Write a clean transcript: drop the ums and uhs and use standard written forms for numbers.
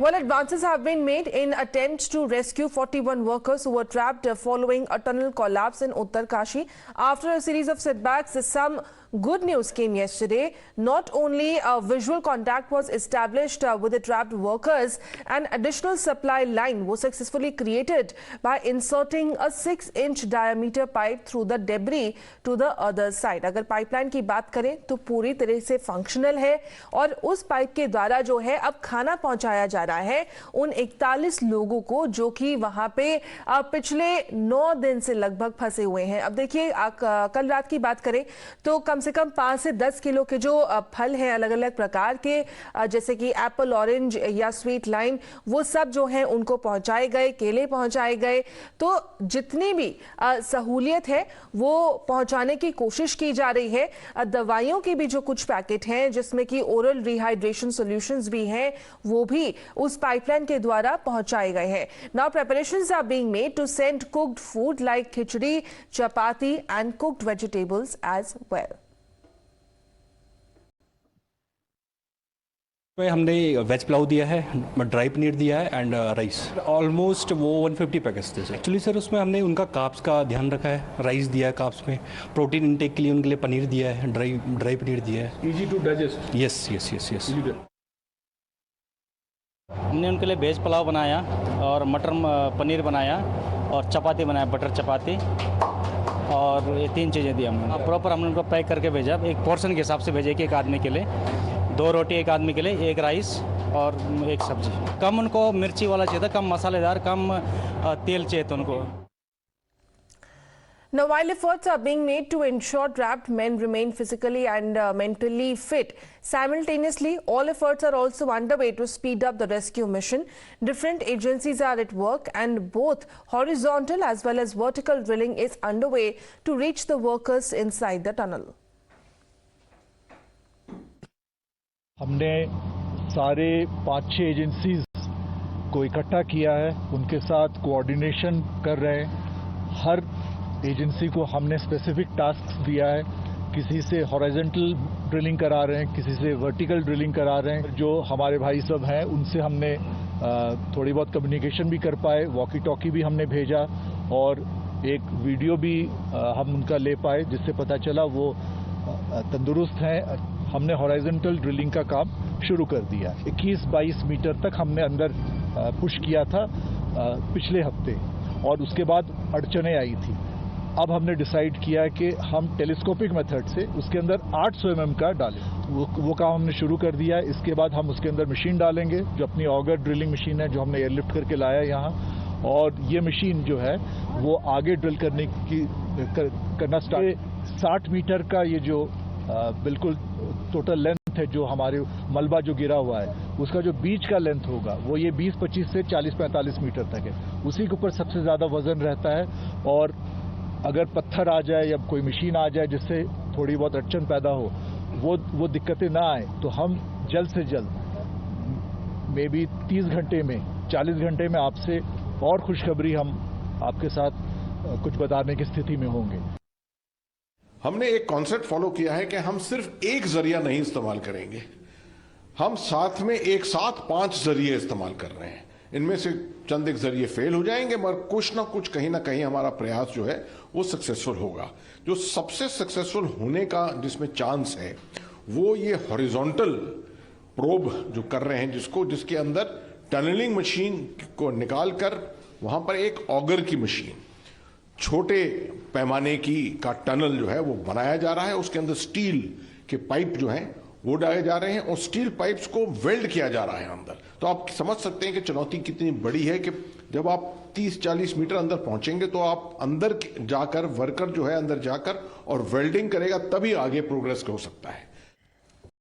Well, advances have been made in attempts to rescue 41 workers who were trapped following a tunnel collapse in Uttarkashi. After a series of setbacks, some good news came yesterday. Not only a visual contact was established with the trapped workers, an additional supply line was successfully created by inserting a 6-inch diameter pipe through the debris to the other side. अगर pipeline की बात करें तो पूरी तरह से functional है और उस पाइप के द्वारा जो है अब खाना पहुंचाया जा रहा है उन 41 लोगों को जो कि वहां पे पिछले 9 दिन से लगभग फंसे हुए हैं। अब देखिए कल रात की बात करें तो कम से कम 5 से 10 किलो के जो फल हैं अलग अलग प्रकार के जैसे कि एप्पल, ऑरेंज या स्वीट लाइम, वो सब जो है उनको पहुंचाए गए, केले पहुंचाए गए। तो जितनी भी सहूलियत है वो पहुंचाने की कोशिश की जा रही है। दवाइयों की भी जो कुछ पैकेट हैं जिसमें कि ओरल रिहाइड्रेशन सॉल्यूशंस भी हैं वो भी उस पाइपलाइन के द्वारा पहुंचाए गए हैं। Now preparations are being made to send cooked food like khichdi, chapati and cooked vegetables as well. हमने वेज पुलाव दिया है, ड्राई पनीर दिया है एंड राइस। ऑलमोस्ट वो 150 पैकेट्स थे। एक्चुअली सर उसमें हमने उनका कार्ब्स का ध्यान रखा है, राइस दिया है कार्ब्स में, प्रोटीन इनटेक के लिए उनके लिए पनीर दिया है, ड्राई पनीर दिया है। Easy to digest. यस। हमने उनके लिए वेज पुलाव बनाया और मटर पनीर बनाया और चपाती बनाया, बटर चपाती, और ये 3 चीज़ें दी हमने। प्रॉपर हमने उनको पैक करके भेजा, एक पोर्शन के हिसाब से भेजे कि एक आदमी के लिए 2 रोटी, एक आदमी के लिए 1 राइस और 1 सब्जी। कम उनको मिर्ची वाला चाहिए था, कम मसालेदार, कम तेल चाहिए था उनको। Now, while efforts are being made to ensure trapped men remain physically and mentally fit, simultaneously, all efforts are also underway to speed up the rescue mission. Different agencies are at work and both horizontal as well as vertical drilling is underway to reach the workers inside the tunnel. हमने सारे 5-6 agencies को इकट्ठा किया है, उनके साथ coordination कर रहे हैं। हर एजेंसी को हमने स्पेसिफिक टास्क दिया है, किसी से हॉरिजॉन्टल ड्रिलिंग करा रहे हैं, किसी से वर्टिकल ड्रिलिंग करा रहे हैं। जो हमारे भाई सब हैं उनसे हमने थोड़ी बहुत कम्युनिकेशन भी कर पाए, वॉकी टॉकी भी हमने भेजा और एक वीडियो भी हम उनका ले पाए जिससे पता चला वो तंदुरुस्त हैं। हमने हॉरिजॉन्टल ड्रिलिंग का काम शुरू कर दिया। 21-22 मीटर तक हमने अंदर पुश किया था पिछले हफ्ते और उसके बाद अड़चनें आई थी। अब हमने डिसाइड किया कि हम टेलीस्कोपिक मेथड से उसके अंदर 800 mm का डालें। वो काम हमने शुरू कर दिया है। इसके बाद हम उसके अंदर मशीन डालेंगे जो अपनी ऑगर ड्रिलिंग मशीन है जो हमने एयरलिफ्ट करके लाया यहाँ, और ये मशीन जो है वो आगे ड्रिल करना स्टार्ट। 60 मीटर का ये जो बिल्कुल टोटल लेंथ है जो हमारे मलबा जो गिरा हुआ है उसका जो बीच का लेंथ होगा वो ये 20-25 से 40-45 मीटर तक है। उसी के ऊपर सबसे ज़्यादा वजन रहता है और अगर पत्थर आ जाए या कोई मशीन आ जाए जिससे थोड़ी बहुत अड़चन पैदा हो, वो दिक्कतें ना आए, तो हम जल्द से जल्द मे बी 30 घंटे में 40 घंटे में आपसे और खुशखबरी हम आपके साथ कुछ बताने की स्थिति में होंगे। हमने एक कॉन्सेप्ट फॉलो किया है कि हम सिर्फ एक जरिया नहीं इस्तेमाल करेंगे, हम साथ में एक साथ 5 जरिए इस्तेमाल कर रहे हैं। इनमें से चंद एक जरिए फेल हो जाएंगे मगर कुछ ना कुछ कहीं ना कहीं हमारा प्रयास जो है वो सक्सेसफुल होगा। जो सबसे सक्सेसफुल होने का जिसमें चांस है वो ये हॉरिजॉन्टल प्रोब जो कर रहे हैं जिसके अंदर टनलिंग मशीन को निकालकर वहां पर एक ऑगर की मशीन, छोटे पैमाने का टनल जो है वो बनाया जा रहा है। उसके अंदर स्टील के पाइप जो हैं वो डाले जा रहे हैं और स्टील पाइप्स को वेल्ड किया जा रहा है अंदर। तो आप समझ सकते हैं कि चुनौती कितनी बड़ी है कि जब आप 30-40 मीटर अंदर पहुंचेंगे तो आप अंदर जाकर वर्कर जो है अंदर जाकर और वेल्डिंग करेगा तभी आगे प्रोग्रेस हो सकता है।